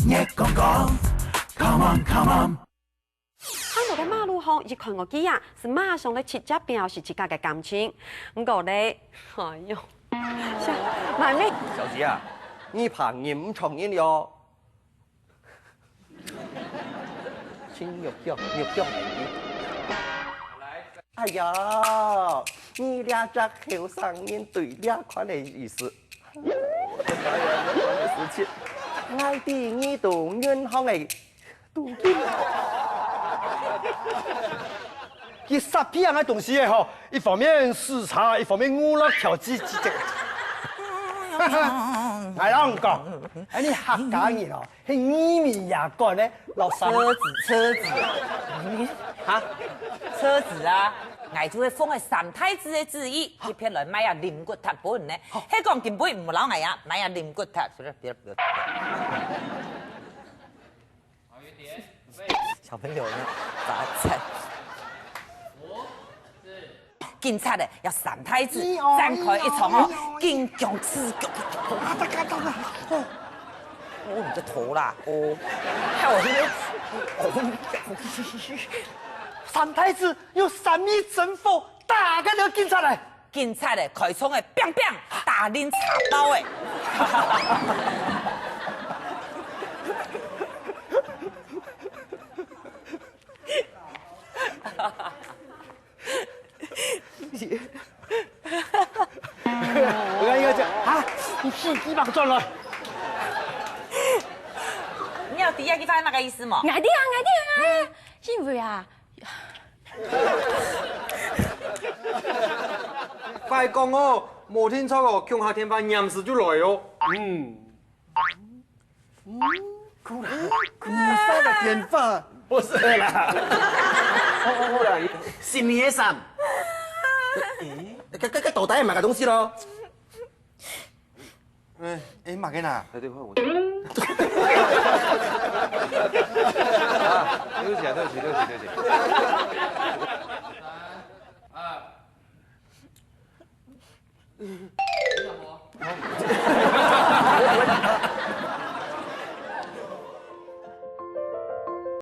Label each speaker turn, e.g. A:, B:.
A: 热公公 ，Come on，Come on。
B: 看到嘅马路上一看我机啊，是马上咧直接表示自家嘅感情。不过咧，哎呦，买咩？
C: 小姐啊，你怕人唔重人了。请肉肉肉肉。哎呀，你俩这后生人对两款的意思。我的妈呀，我的事情，爱的你都银行的都金。
D: 这傻逼样的东西也好，一方面视察，一方面娱乐调剂这个。我啷讲？哎，你客家人哦，是耳面也干呢，老三。
E: 车子，哈，车子啊！我就会奉个三太子的旨意，一撇来买啊灵骨塔本呢。迄讲根本唔老我呀，买啊灵骨塔，别。小朋友呢，咋菜？警察的要三太子展开一场哦金强刺激。我你的头啦！哦，害我这边。
D: 三太子有三米神佛，打个了警察来。
E: 警察的开枪的，biang biang，打恁茶包的。
D: 我看应该讲啊，你戏鸡巴转了。
E: 你要第一句话那个意思嘛？
B: 爱的，因为啊。
F: 快讲哦，冇听错哦，强下天班严时就来哦。
D: 古山的天分不是啦。新年衫。
C: 个倒带买个东西咯。
D: 哎，买给哪？
F: 对，换我。对不起。3、2、1。